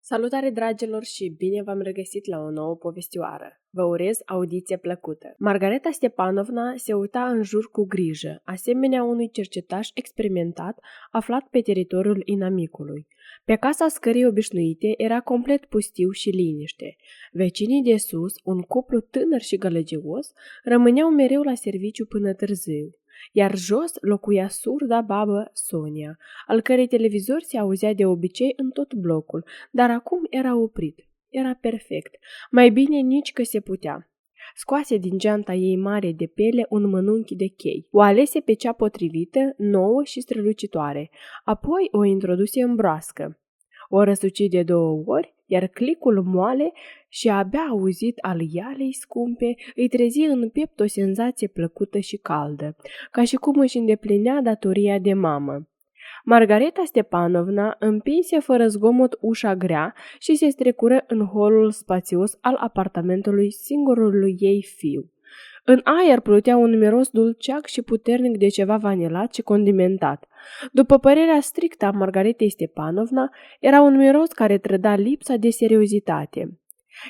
Salutare dragilor și bine v-am regăsit la o nouă povestioară. Vă urez audiție plăcută. Margareta Stepanovna se uita în jur cu grijă, asemenea unui cercetaș experimentat aflat pe teritoriul inamicului. Pe casa scării obișnuite era complet pustiu și liniște. Vecinii de sus, un cuplu tânăr și gălăgios, rămâneau mereu la serviciu până târziu. Iar jos locuia surda babă Sonia, al cărei televizor se auzea de obicei în tot blocul, dar acum era oprit. Era perfect. Mai bine nici că se putea. Scoase din geanta ei mare de pele un mănunchi de chei. O alese pe cea potrivită, nouă și strălucitoare. Apoi o introduse în broască. O răsuci de 2 ori, iar clicul moale și abia auzit al ialei scumpe îi trezi în piept o senzație plăcută și caldă, ca și cum își îndeplinea datoria de mamă. Margareta Stepanovna împinse fără zgomot ușa grea și se strecură în holul spațios al apartamentului singurului ei fiu. În aer plutea un miros dulceac și puternic de ceva vanilat și condimentat. După părerea strictă a Margaretei Stepanovna, era un miros care trăda lipsa de seriozitate.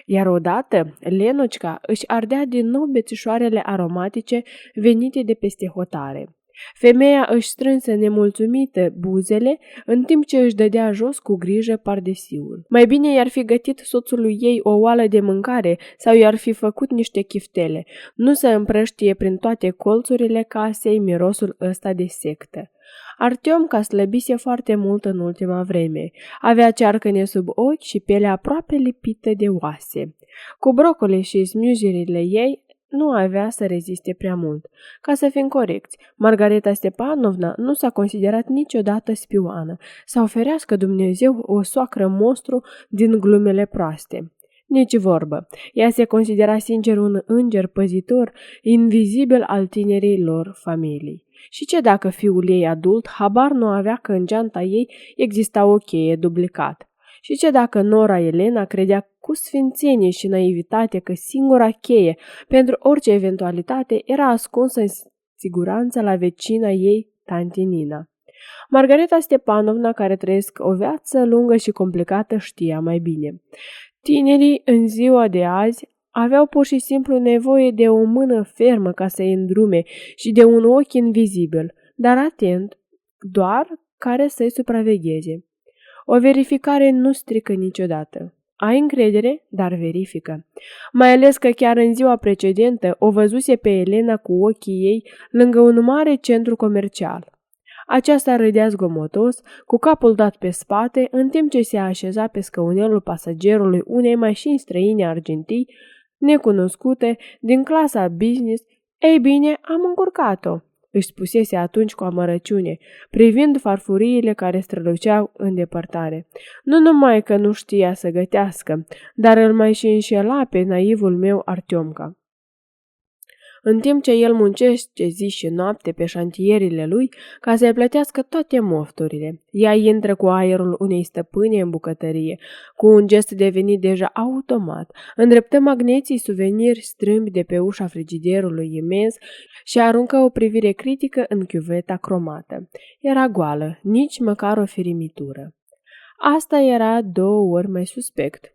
Iar odată, Lenocica își ardea din nou bețișoarele aromatice venite de peste hotare. Femeia își strânse nemulțumită buzele, în timp ce își dădea jos cu grijă pardesiul. Mai bine i-ar fi gătit soțului ei o oală de mâncare sau i-ar fi făcut niște chiftele, nu să împrăștie prin toate colțurile casei mirosul ăsta de sectă. Artiomca slăbise foarte mult în ultima vreme. Avea cearcăne sub ochi și pielea aproape lipită de oase. Cu brocoli și smiujirile ei nu avea să reziste prea mult. Ca să fim corecți, Margareta Stepanovna nu s-a considerat niciodată spioană sau ferească Dumnezeu o soacră monstru din glumele proaste. Nici vorbă. Ea se considera sincer un înger păzitor, invizibil al tinerii lor familii. Și ce dacă fiul ei adult habar nu avea că în geanta ei exista o cheie dublicat? Și ce dacă Nora Elena credea cu sfințenie și naivitate că singura cheie pentru orice eventualitate era ascunsă în siguranță la vecina ei, tanti Nina? Margareta Stepanovna, care trăiesc o viață lungă și complicată, știa mai bine. Tinerii în ziua de azi aveau pur și simplu nevoie de o mână fermă ca să-i îndrume și de un ochi invizibil, dar atent, doar care să-i supravegheze. O verificare nu strică niciodată. Ai încredere, dar verifică. Mai ales că chiar în ziua precedentă o văzuse pe Elena cu ochii ei lângă un mare centru comercial. Aceasta râdea zgomotos, cu capul dat pe spate, în timp ce se așeza pe scaunelul pasagerului unei mașini străine argintii, necunoscute, din clasa business. Ei bine, am încurcat-o, își spusese atunci cu amărăciune, privind farfuriile care străluceau în depărtare. Nu numai că nu știa să gătească, dar îl mai și înșela pe naivul meu Artiomca. În timp ce el muncește zi și noapte pe șantierile lui ca să-i plătească toate mofturile, ea intră cu aerul unei stăpâne în bucătărie, cu un gest devenit deja automat, îndreptă magneții suveniri strâmbi de pe ușa frigiderului imens și aruncă o privire critică în chiuveta cromată. Era goală, nici măcar o firimitură. Asta era 2 ori mai suspect.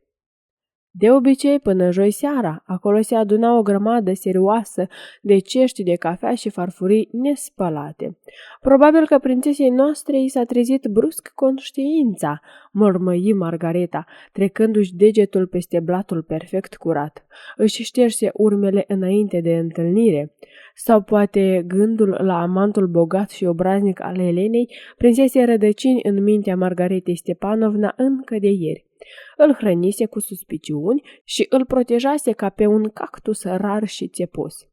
De obicei, până joi seara, acolo se aduna o grămadă serioasă de cești de cafea și farfurii nespălate. Probabil că prințesei noastre i s-a trezit brusc conștiința, mormăi Margareta, trecându-și degetul peste blatul perfect curat. Își șterse urmele înainte de întâlnire. Sau poate gândul la amantul bogat și obraznic al Elenei prinsese rădăcini în mintea Margaretei Stepanovna încă de ieri. Îl hrănise cu suspiciuni și îl protejase ca pe un cactus rar și țepos.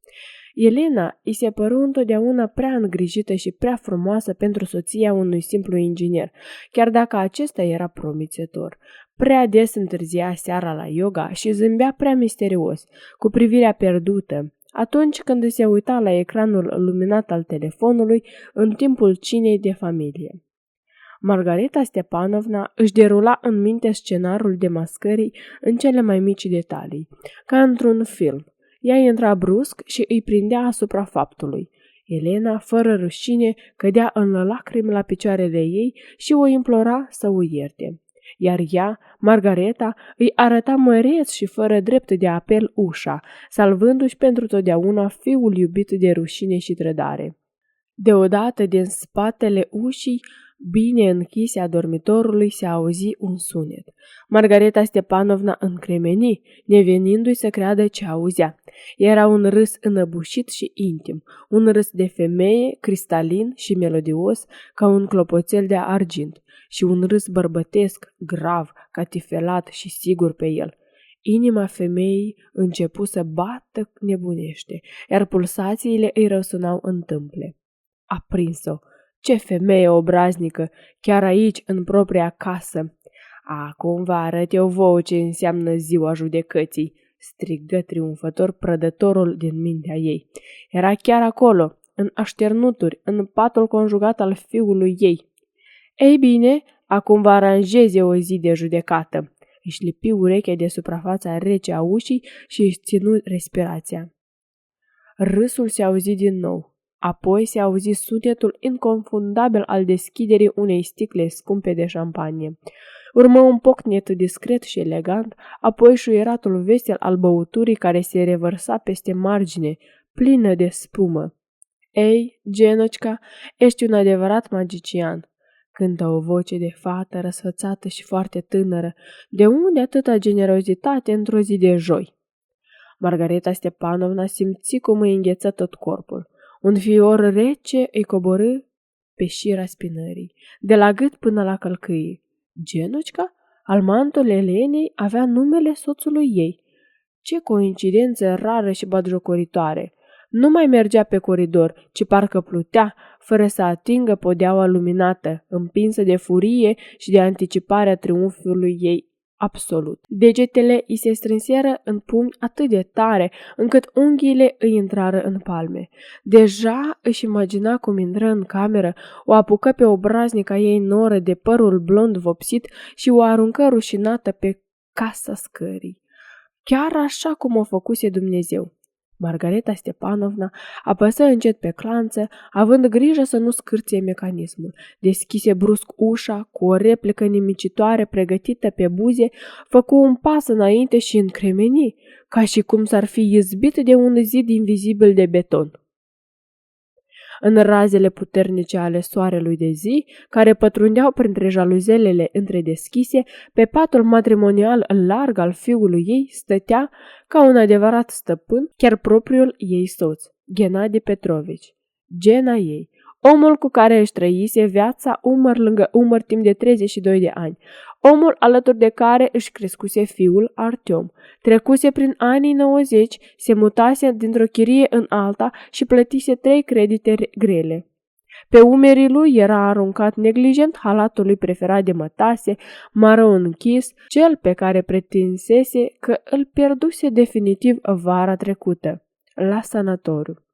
Elena îi se păru întotdeauna prea îngrijită și prea frumoasă pentru soția unui simplu inginer, chiar dacă acesta era promițător. Prea des întârzia seara la yoga și zâmbea prea misterios, cu privirea pierdută, atunci când se uita la ecranul luminat al telefonului în timpul cinei de familie. Margareta Stepanovna își derula în minte scenariul demascării în cele mai mici detalii, ca într-un film. Ea intra brusc și îi prindea asupra faptului. Elena, fără rușine, cădea în lacrimi la picioarele ei și o implora să o ierte. Iar ea, Margareta îi arăta măreț și fără drept de apel ușa, salvându-și pentru totdeauna fiul iubit de rușine și trădare. Deodată, din spatele ușii, bine închise a dormitorului, se auzi un sunet. Margareta Stepanovna încremeni, nevenindu-i să creadă ce auzea. Era un râs înăbușit și intim, un râs de femeie, cristalin și melodios, ca un clopoțel de argint, și un râs bărbătesc, grav, catifelat și sigur pe el. Inima femeii începu să bată nebunește, iar pulsațiile îi răsunau în tâmple. A prins-o. Ce femeie obraznică, chiar aici, în propria casă. Acum vă arăt eu vouă ce înseamnă ziua judecății, strigă triumfător prădătorul din mintea ei. Era chiar acolo, în așternuturi, în patul conjugat al fiului ei. Ei bine, acum vă aranjez eu o zi de judecată. Își lipi urechea de suprafața rece a ușii și își ținu respirația. Râsul se auzi din nou. Apoi se auzi sunetul inconfundabil al deschiderii unei sticle scumpe de șampanie. Urmă un pocnet discret și elegant, apoi șuieratul vesel al băuturii care se revărsa peste margine, plină de spumă. Ei, Genocica, ești un adevărat magician, cântă o voce de fată răsfățată și foarte tânără. De unde atâta generozitate într-o zi de joi? Margareta Stepanovna simți cum îi îngheță tot corpul. Un fior rece îi coborâ pe șira spinării, de la gât până la călcâie. Genocica, al mantul Elenei, avea numele soțului ei. Ce coincidență rară și batjocoritoare! Nu mai mergea pe coridor, ci parcă plutea, fără să atingă podeaua luminată, împinsă de furie și de anticiparea triumfului ei absolut. Degetele îi se strânseră în pumni atât de tare, încât unghiile îi intrară în palme. Deja își imagina cum intră în cameră, o apucă pe obraznica ei noră de părul blond vopsit și o aruncă rușinată pe casa scării. Chiar așa cum o făcuse Dumnezeu. Margareta Stepanovna apăsă încet pe clanță, având grijă să nu scârție mecanismul. Deschise brusc ușa, cu o replică nimicitoare pregătită pe buze, făcu un pas înainte și încremeni, ca și cum s-ar fi izbit de un zid invizibil de beton. În razele puternice ale soarelui de zi, care pătrundeau printre jaluzelele întredeschise, pe patul matrimonial larg al fiului ei stătea, ca un adevărat stăpân, chiar propriul ei soț, Gennadi Petrovici, Gena ei, omul cu care își trăise viața umăr lângă umăr timp de 32 de ani, omul alături de care își crescuse fiul Artyom, trecuse prin anii 90, se mutase dintr-o chirie în alta și plătise 3 credite grele. Pe umerii lui era aruncat neglijent halatul lui preferat de mătase, maro închis, cel pe care pretinsese că îl pierduse definitiv vara trecută, la sanatoriu.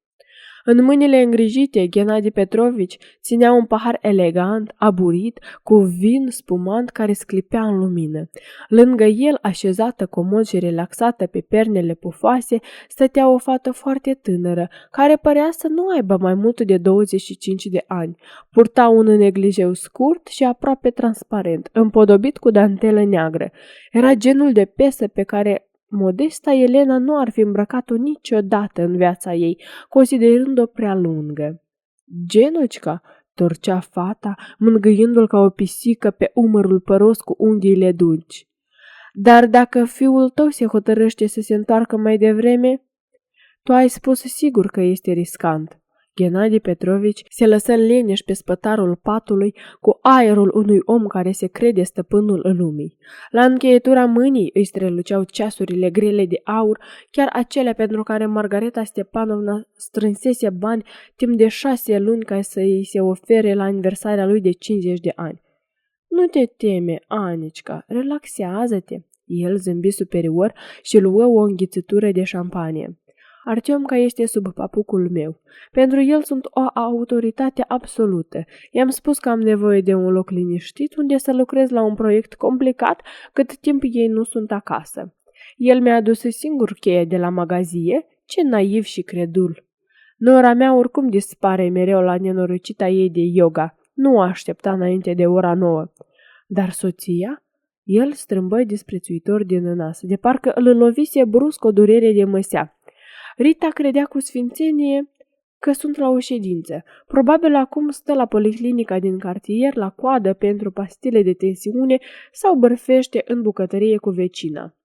În mâinile îngrijite, Gennadi Petrovici ținea un pahar elegant, aburit, cu vin spumant care sclipea în lumină. Lângă el, așezată comod și relaxată pe pernele pufoase, stătea o fată foarte tânără, care părea să nu aibă mai mult de 25 de ani. Purta un neglijeu scurt și aproape transparent, împodobit cu dantelă neagră. Era genul de piesă pe care modesta Elena nu ar fi îmbrăcat-o niciodată în viața ei, considerând-o prea lungă. Genocica, torcea fata, mângâiându-l ca o pisică pe umărul păros cu unghiile dulci. Dar dacă fiul tău se hotărăște să se întoarcă mai devreme, tu ai spus sigur că este riscant. Gennadi Petrovici se lăsă leneș pe spătarul patului cu aerul unui om care se crede stăpânul lumii. La încheietura mâinii îi străluceau ceasurile grele de aur, chiar acelea pentru care Margareta Stepanovna strânsese bani timp de 6 luni ca să îi se ofere la aniversarea lui de 50 de ani. Nu te teme, Anicica, relaxează-te. El zâmbi superior și luă o înghițitură de șampanie. Artyomca este sub papucul meu. Pentru el sunt o autoritate absolută. I-am spus că am nevoie de un loc liniștit unde să lucrez la un proiect complicat cât timp ei nu sunt acasă. El mi-a adus singur cheia de la magazie. Ce naiv și credul! Nora mea oricum dispare mereu la nenorocita ei de yoga. Nu o aștepta înainte de ora 9. Dar soția? El strâmbă disprețuitor din nas, de parcă îl lovise brusc o durere de măsea. Rita credea cu sfințenie că sunt la o ședință. Probabil acum stă la policlinica din cartier, la coadă pentru pastile de tensiune sau bărfește în bucătărie cu vecina.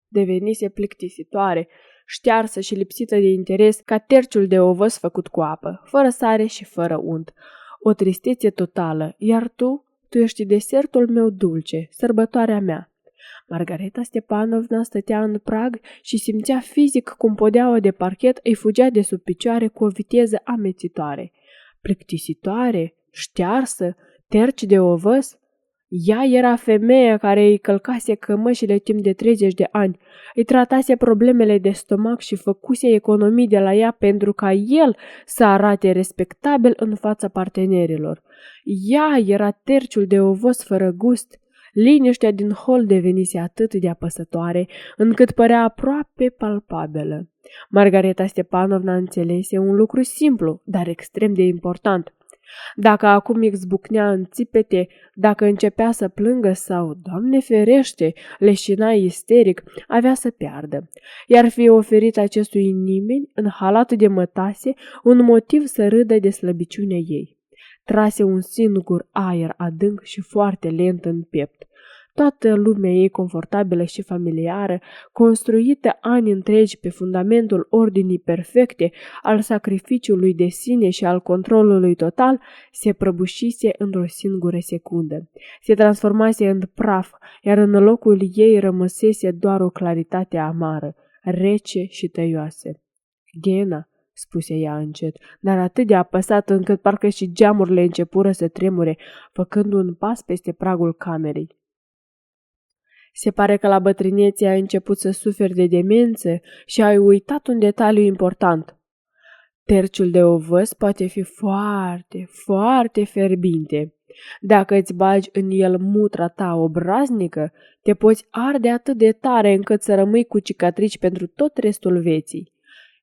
Devenise plictisitoare, ștearsă și lipsită de interes ca terciul de ovăz făcut cu apă, fără sare și fără unt. O tristețe totală, iar tu ești desertul meu dulce, sărbătoarea mea. Margareta Stepanovna stătea în prag și simțea fizic cum podeaua de parchet îi fugea de sub picioare cu o viteză amețitoare. Plictisitoare? Ștearsă? Terci de ovăz? Ea era femeia care îi călcase cămășile timp de 30 de ani, îi tratase problemele de stomac și făcuse economii de la ea pentru ca el să arate respectabil în fața partenerilor. Ea era terciul de ovăz fără gust. Liniștea din hol devenise atât de apăsătoare, încât părea aproape palpabilă. Margareta Stepanovna înțelese un lucru simplu, dar extrem de important. Dacă acum izbucnea în țipete, dacă începea să plângă sau, Doamne ferește, leșina isteric, avea să piardă. I-ar fi oferit acestui nimeni, în halat de mătase, un motiv să râdă de slăbiciunea ei. Trase un singur aer adânc și foarte lent în piept. Toată lumea ei confortabilă și familiară, construită ani întregi pe fundamentul ordinii perfecte, al sacrificiului de sine și al controlului total, se prăbușise într-o singură secundă. Se transformase în praf, iar în locul ei rămăsese doar o claritate amară, rece și tăioasă. Ghena, spuse ea încet, dar atât de apăsat încât parcă și geamurile începură să tremure, făcând un pas peste pragul camerei. Se pare că la bătrânețe ai început să suferi de demență și ai uitat un detaliu important. Terciul de ovăz poate fi foarte, foarte fierbinte. Dacă îți bagi în el mutra ta obraznică, te poți arde atât de tare încât să rămâi cu cicatrici pentru tot restul vieții.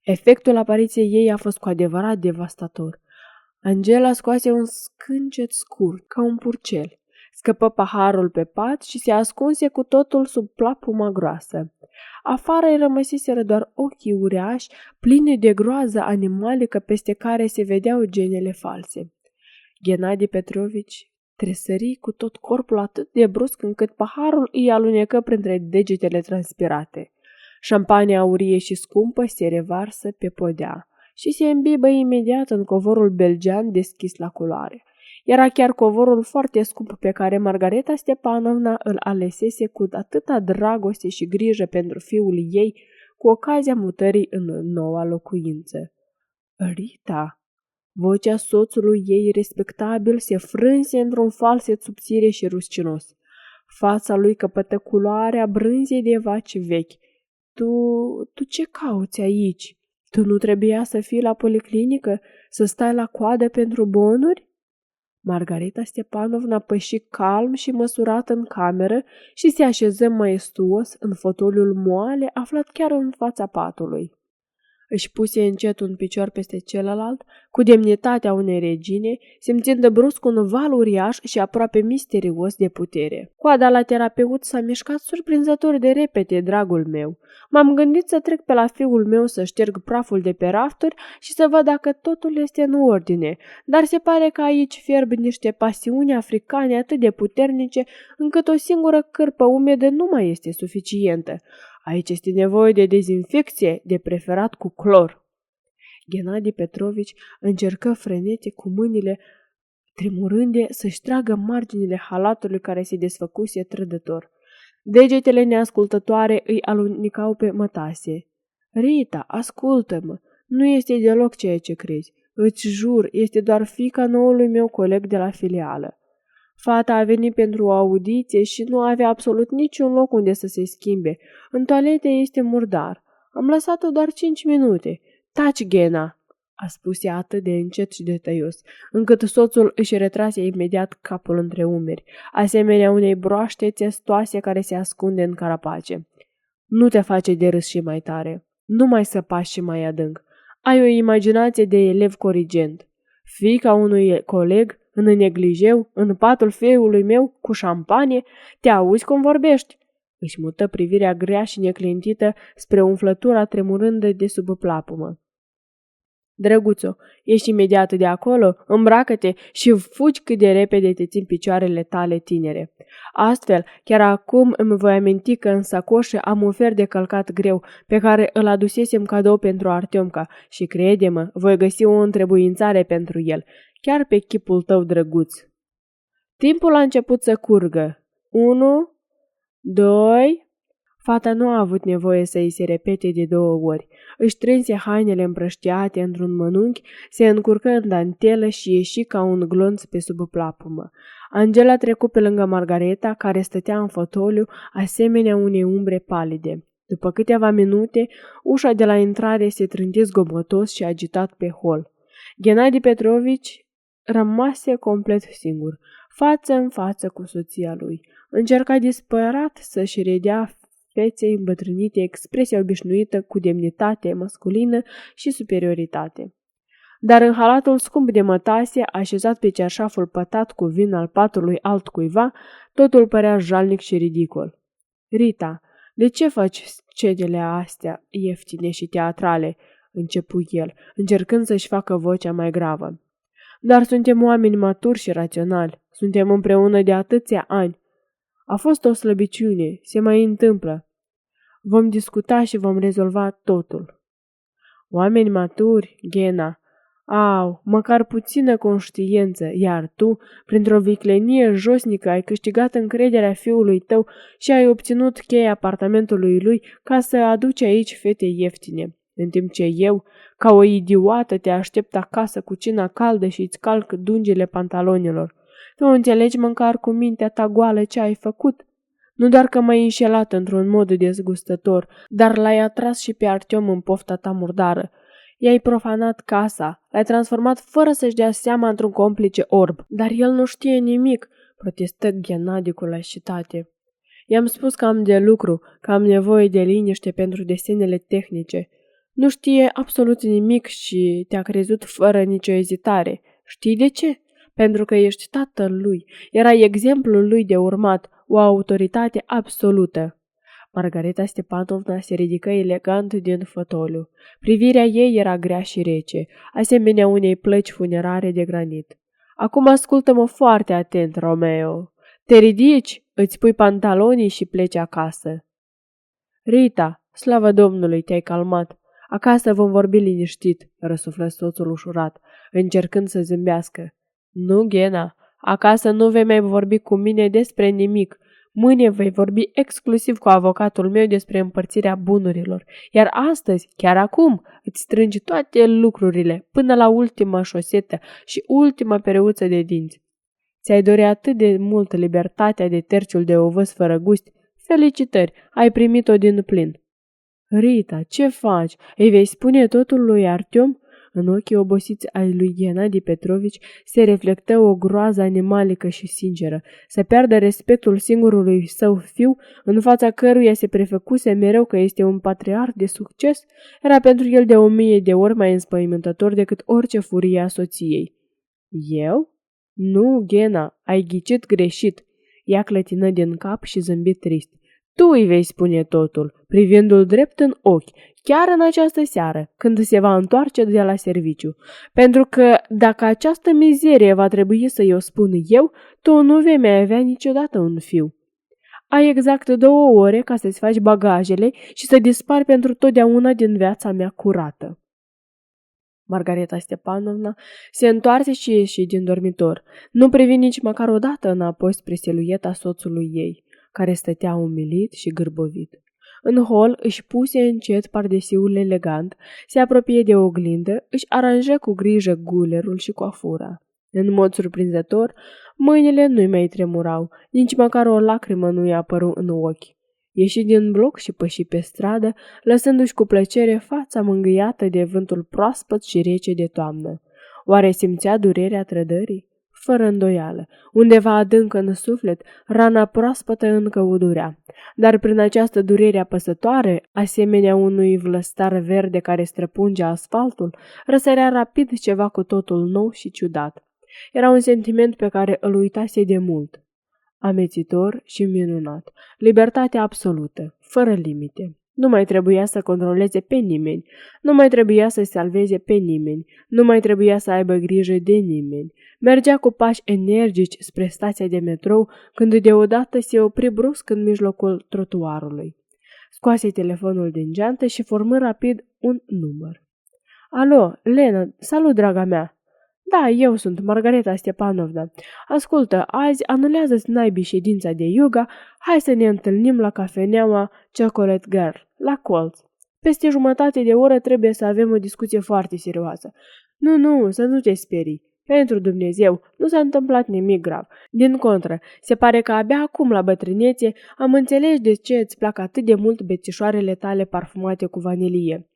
Efectul apariției ei a fost cu adevărat devastator. Angela scoase un scâncet scurt, ca un purcel. Scăpă paharul pe pat și se ascunse cu totul sub plapuma groasă. Afară îi rămăsiseră doar ochii uriași, plini de groază animalică peste care se vedeau genele false. Ghenadi Petrovici tresări cu tot corpul atât de brusc încât paharul îi alunecă printre degetele transpirate. Șampania aurie și scumpă se revarsă pe podea și se îmbibă imediat în covorul belgean deschis la culoare. Era chiar covorul foarte scump pe care Margareta Stepanovna îl alesese cu atâta dragoste și grijă pentru fiul ei cu ocazia mutării în noua locuință. Rita! Vocea soțului ei respectabil se frânse într-un falset subțire și ruscinos. Fața lui căpătă culoarea brânzei de vaci vechi. Tu ce cauți aici? Tu nu trebuia să fii la policlinică, să stai la coadă pentru bonuri? Margareta Stepanovna păși calm și măsurat în cameră și se așeză maestuos în fotoliul moale aflat chiar în fața patului. Își puse încet un picior peste celălalt, cu demnitatea unei regine, simțind brusc un val uriaș și aproape misterios de putere. Coada la terapeut s-a mișcat surprinzător de repede, dragul meu. M-am gândit să trec pe la fiul meu să șterg praful de pe rafturi și să văd dacă totul este în ordine, dar se pare că aici fierb niște pasiuni africane atât de puternice încât o singură cârpă umedă nu mai este suficientă. Aici este nevoie de dezinfecție, de preferat cu clor. Ghenadi Petrovici încercă frenetic cu mâinile tremurânde să-și tragă marginile halatului care se desfăcuse trădător. Degetele neascultătoare îi alunicau pe mătase. Rita, ascultă-mă, nu este deloc ceea ce crezi. Îți jur, este doar fiica noului meu coleg de la filială. Fata a venit pentru o audiție și nu avea absolut niciun loc unde să se schimbe. În toalete este murdar. Am lăsat-o doar 5 minute. Taci, Ghena, a spus ea atât de încet și de tăios, încât soțul își retrase imediat capul între umeri, asemenea unei broaște testoase care se ascunde în carapace. Nu te face de râs și mai tare. Nu mai săpa și mai adânc. Ai o imaginație de elev corigent. Fiica unui coleg în neglijeu, în patul fiului meu, cu șampanie? Te auzi cum vorbești?" Își mută privirea grea și neclintită spre umflătura tremurândă de sub plapumă. Drăguțo, ești imediat de acolo, îmbracă-te și fugi cât de repede te țin picioarele tale tinere. Astfel, chiar acum îmi voi aminti că în sacoșă am un fer de călcat greu pe care îl adusesem cadou pentru Artiomca și, crede-mă, voi găsi o întrebuințare pentru el, chiar pe chipul tău drăguț. Timpul a început să curgă. 1, 2... Fata nu a avut nevoie să îi se repete de 2 ori. Își trânse hainele împrăștiate într-un mănunchi, se încurcă în dantelă și ieși ca un glonț pe sub plapumă. Angela trecu pe lângă Margareta, care stătea în fotoliu, asemenea unei umbre palide. După câteva minute, ușa de la intrare se trânti zgomotos și agitat pe hol. Gennadi Petrovici rămase complet singur, față în față cu soția lui. Încerca disperat să-și redea feței îmbătrânite expresia obișnuită cu demnitate masculină și superioritate. Dar în halatul scump de mătase, așezat pe cearșaful pătat cu vin al patului altcuiva, totul părea jalnic și ridicol. Rita, de ce faci scenele astea ieftine și teatrale?" începu el, încercând să-și facă vocea mai gravă. Dar suntem oameni maturi și raționali. Suntem împreună de atâția ani. A fost o slăbiciune, se mai întâmplă. Vom discuta și vom rezolva totul." Oameni maturi, Ghena, au, măcar puțină conștiință, iar tu, printr-o viclenie josnică, ai câștigat încrederea fiului tău și ai obținut cheia apartamentului lui ca să aduci aici fete ieftine, în timp ce eu, ca o idiotă, te aștept acasă cu cina caldă și îți calc dungile pantalonilor. Tu înțelegi măcar cu mintea ta goală ce ai făcut? Nu doar că m-ai înșelat într-un mod dezgustător, dar l-ai atras și pe Artiom în pofta ta murdară. I-ai profanat casa, l-ai transformat fără să-și dea seama într-un complice orb. Dar el nu știe nimic, protestă Gennadi cu lașitate. I-am spus că am de lucru, că am nevoie de liniște pentru desenele tehnice. Nu știe absolut nimic și te-a crezut fără nicio ezitare. Știi de ce? Pentru că ești tatăl lui. Erai exemplul lui de urmat, o autoritate absolută. Margareta Stepanovna se ridică elegant din fotoliu. Privirea ei era grea și rece, asemenea unei plăci funerare de granit. Acum ascultă-mă foarte atent, Romeo. Te ridici, îți pui pantalonii și pleci acasă. Rita, slavă Domnului, te-ai calmat. Acasă vom vorbi liniștit, răsuflă soțul ușurat, încercând să zâmbească. Nu, Ghena, acasă nu vei mai vorbi cu mine despre nimic. Mâine vei vorbi exclusiv cu avocatul meu despre împărțirea bunurilor, iar astăzi, chiar acum, îți strângi toate lucrurile, până la ultima șosetă și ultima pereuță de dinți. Ți-ai dori atât de mult libertatea de terciul de ovăz fără gust. Felicitări, ai primit-o din plin. Rita, ce faci? Îi vei spune totul lui Artiom? În ochii obosiți ai lui Gennadi Petrovici se reflectă o groază animalică și sinceră, să piardă respectul singurului său fiu, în fața căruia se prefăcuse mereu că este un patriarh de succes, era pentru el de 1000 de ori mai înspăimântător decât orice furie a soției. Eu? Nu, Ghena, ai ghicit greșit. Ea clătină din cap și zâmbi trist. Tu îi vei spune totul, privindu-l drept în ochi, chiar în această seară, când se va întoarce de la serviciu. Pentru că dacă această mizerie va trebui să-i o spun eu, tu nu vei mai avea niciodată un fiu. Ai exact 2 ore ca să-ți faci bagajele și să dispari pentru totdeauna din viața mea curată. Margareta Stepanovna se întoarse și ieși din dormitor. Nu privi nici măcar o dată înapoi spre silueta soțului ei, care stătea umilit și gârbovit. În hol își puse încet pardesiul elegant, se apropie de oglindă, își aranjă cu grijă gulerul și coafura. În mod surprinzător, mâinile nu-i mai tremurau, nici măcar o lacrimă nu i-a apărut în ochi. Ieși din bloc și păși pe stradă, lăsându-și cu plăcere fața mângâiată de vântul proaspăt și rece de toamnă. Oare simțea durerea trădării? Fără îndoială, undeva adânc în suflet, rana proaspătă încă udurea. Dar prin această durere apăsătoare, asemenea unui vlăstar verde care străpunge asfaltul, răsărea rapid ceva cu totul nou și ciudat. Era un sentiment pe care îl uitase de mult. Amețitor și minunat. Libertate absolută, fără limite. Nu mai trebuia să controleze pe nimeni, nu mai trebuia să salveze pe nimeni, nu mai trebuia să aibă grijă de nimeni. Mergea cu pași energici spre stația de metrou, când deodată se opri brusc în mijlocul trotuarului. Scoase telefonul din geantă și formă rapid un număr. Alo, Lena, salut, draga mea! Da, eu sunt Margareta Stepanovna. Ascultă, azi anulează-ți naibii ședința de yoga, hai să ne întâlnim la cafeneaua Chocolate Girl, la colț. Peste jumătate de oră trebuie să avem o discuție foarte serioasă. Nu, să nu te sperii. Pentru Dumnezeu, nu s-a întâmplat nimic grav. Din contră, se pare că abia acum la bătrânețe am înțeles de ce îți plac atât de mult bețișoarele tale parfumate cu vanilie.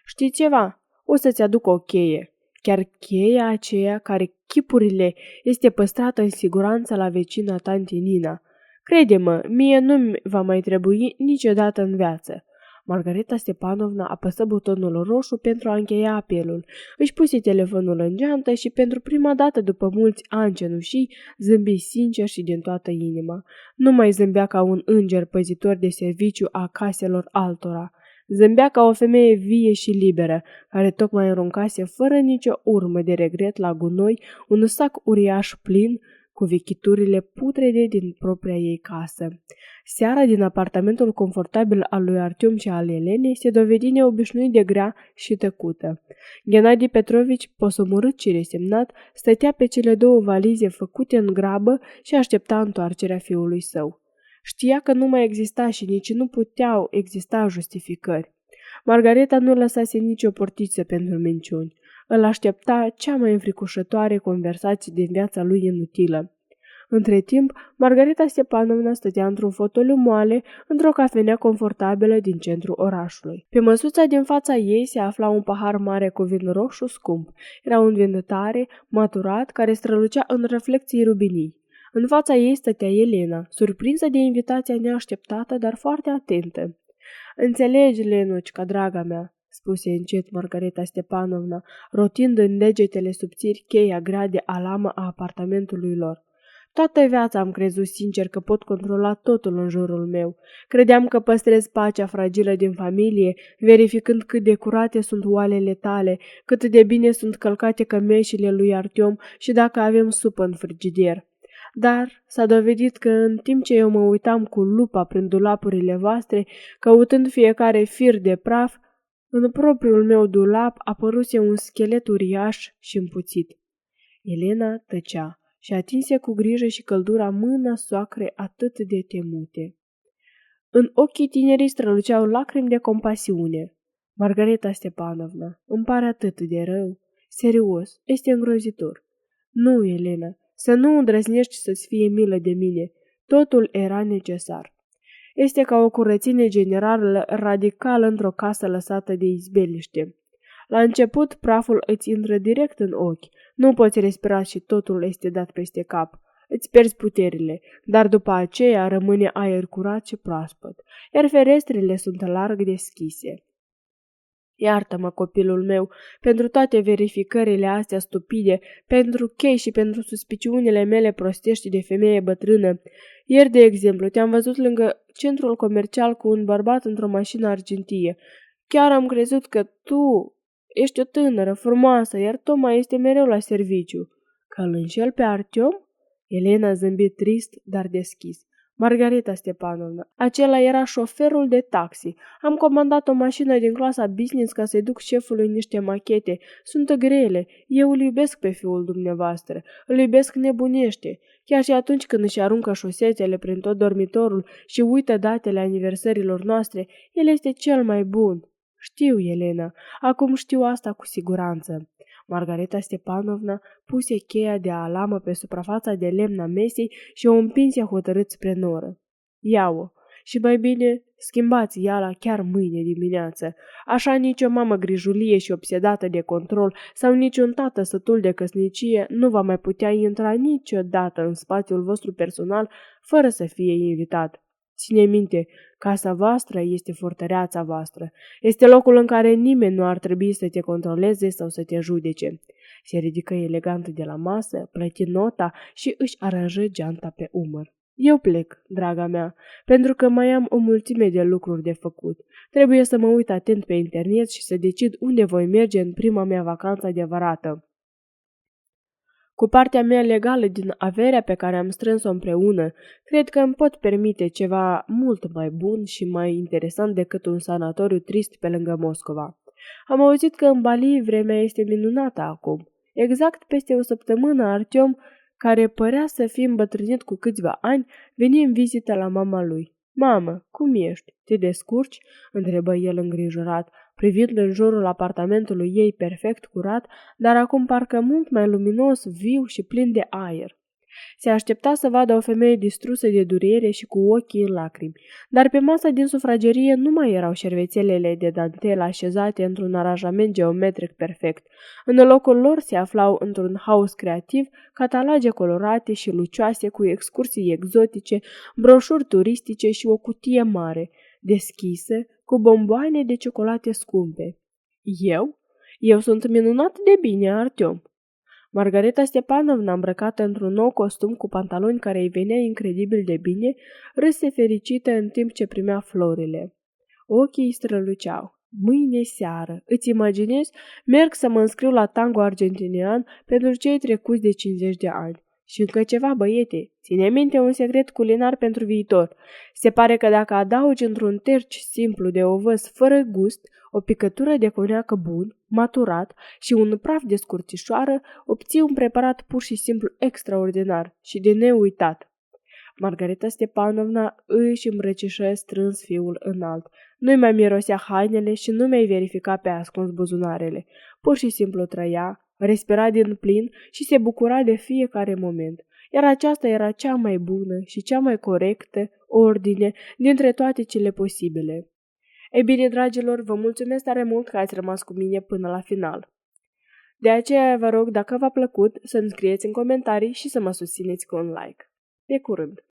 Știi ceva? O să-ți aduc o cheie. Chiar cheia aceea care chipurile este păstrată în siguranță la vecina tanti Nina. Crede-mă, mie nu va mai trebui niciodată în viață. Margareta Stepanovna apăsă butonul roșu pentru a încheia apelul. Își puse telefonul în geantă și pentru prima dată după mulți ani cenușii zâmbi sincer și din toată inima. Nu mai zâmbea ca un înger păzitor de serviciu a caselor altora. Zâmbea ca o femeie vie și liberă, care tocmai aruncase fără nicio urmă de regret la gunoi un sac uriaș plin cu vechiturile putrede din propria ei casă. Seara din apartamentul confortabil al lui Artiom și al Elenei se dovedi neobișnuit de grea și tăcută. Gennadi Petrovici, posomorât și resemnat, stătea pe cele două valize făcute în grabă și aștepta întoarcerea fiului său. Știa că nu mai exista și nici nu puteau exista justificări. Margareta nu lăsase nicio portiță pentru minciuni. Îl aștepta cea mai înfricoșătoare conversație din viața lui inutilă. Între timp, Margareta Stepanovna stătea într-un fotoliu moale, într-o cafenea confortabilă din centrul orașului. Pe măsuța din fața ei se afla un pahar mare cu vin roșu scump. Era un vin tare, maturat, care strălucea în reflecții rubinii. În fața ei stătea Elena, surprinsă de invitația neașteptată, dar foarte atentă. Înțelegi, Lenucica, draga mea, spuse încet Margareta Stepanovna, rotind în degetele subțiri cheia grea de alamă a apartamentului lor. Toată viața am crezut sincer că pot controla totul în jurul meu. Credeam că păstrez pacea fragilă din familie, verificând cât de curate sunt oalele tale, cât de bine sunt călcate cămeșile lui Artiom și dacă avem supă în frigider. Dar s-a dovedit că în timp ce eu mă uitam cu lupa prin dulapurile voastre, căutând fiecare fir de praf, în propriul meu dulap apăruse un schelet uriaș și împuțit. Elena tăcea și atinse cu grijă și căldura mâna soacrei atât de temute. În ochii tinerii străluceau lacrimi de compasiune. Margareta Stepanovna, îmi pare atât de rău. Serios, este îngrozitor. Nu, Elena, să nu îndrăznești să-ți fie milă de mine. Totul era necesar. Este ca o curățenie generală radicală într-o casă lăsată de izbeliște. La început, praful îți intră direct în ochi. Nu poți respira și totul este dat peste cap. Îți pierzi puterile, dar după aceea rămâne aer curat și proaspăt, iar ferestrele sunt larg deschise. Iartă-mă, copilul meu, pentru toate verificările astea stupide, pentru chei și pentru suspiciunile mele prostești de femeie bătrână. Ieri, de exemplu, te-am văzut lângă centrul comercial cu un bărbat într-o mașină argintie. Chiar am crezut că tu ești o tânără, frumoasă, iar Toma este mereu la serviciu. Că îl înșel pe Artiom? Elena zâmbi trist, dar deschis. Margareta Stepanovna, acela era șoferul de taxi. Am comandat o mașină din clasa business ca să-i duc șefului niște machete. Sunt grele. Eu îl iubesc pe fiul dumneavoastră. Îl iubesc nebunește. Chiar și atunci când își aruncă șosetele prin tot dormitorul și uită datele aniversărilor noastre, el este cel mai bun. Știu, Elena. Acum știu asta cu siguranță. Margareta Stepanovna puse cheia de alamă pe suprafața de lemn a mesei și o împinse hotărât spre noră. Ia-o și mai bine schimbați iala chiar mâine dimineață. Așa nicio mamă grijulie și obsedată de control sau niciun tată sătul de căsnicie nu va mai putea intra niciodată în spațiul vostru personal fără să fie invitat. Ține minte, casa voastră este fortăreața voastră. Este locul în care nimeni nu ar trebui să te controleze sau să te judece. Se ridică elegant de la masă, plăti nota și își aranjă geanta pe umăr. Eu plec, draga mea, pentru că mai am o mulțime de lucruri de făcut. Trebuie să mă uit atent pe internet și să decid unde voi merge în prima mea vacanță adevărată. Cu partea mea legală din averea pe care am strâns-o împreună, cred că îmi pot permite ceva mult mai bun și mai interesant decât un sanatoriu trist pe lângă Moscova. Am auzit că în Bali vremea este minunată acum. Exact peste o săptămână, Artyom, care părea să fie îmbătrânit cu câțiva ani, veni în vizită la mama lui. Mamă, cum ești? Te descurci?" întrebă el îngrijorat, privind în jurul apartamentului ei perfect curat, dar acum parcă mult mai luminos, viu și plin de aer. Se aștepta să vadă o femeie distrusă de durere și cu ochii în lacrimi, dar pe masa din sufragerie nu mai erau șervețelele de dantel așezate într-un aranjament geometric perfect. În locul lor se aflau într-un haos creativ cataloage colorate și lucioase cu excursii exotice, broșuri turistice și o cutie mare, deschisă, cu bomboane de ciocolate scumpe. Eu sunt minunat de bine, Artyom. Margareta Stepanovna, îmbrăcată într-un nou costum cu pantaloni care îi venea incredibil de bine, râse fericită în timp ce primea florile. Ochii îi străluceau. Mâine seară, îți imaginezi, merg să mă înscriu la tango argentinian pentru cei trecuți de 50 de ani. Și încă ceva, băiete, ține minte un secret culinar pentru viitor. Se pare că dacă adaugi într-un terci simplu de ovăz fără gust, o picătură de coniac bun, maturat și un praf de scurțișoară, obții un preparat pur și simplu extraordinar și de neuitat. Margareta Stepanovna își îmbrăcișă strâns fiul înalt. Nu-i mai mirosea hainele și nu mai verifica pe ascuns buzunarele. Pur și simplu trăia, respira din plin și se bucura de fiecare moment. Iar aceasta era cea mai bună și cea mai corectă ordine dintre toate cele posibile. Ei bine, dragilor, vă mulțumesc tare mult că ați rămas cu mine până la final. De aceea vă rog, dacă v-a plăcut, să-mi scrieți în comentarii și să mă susțineți cu un like. Pe curând!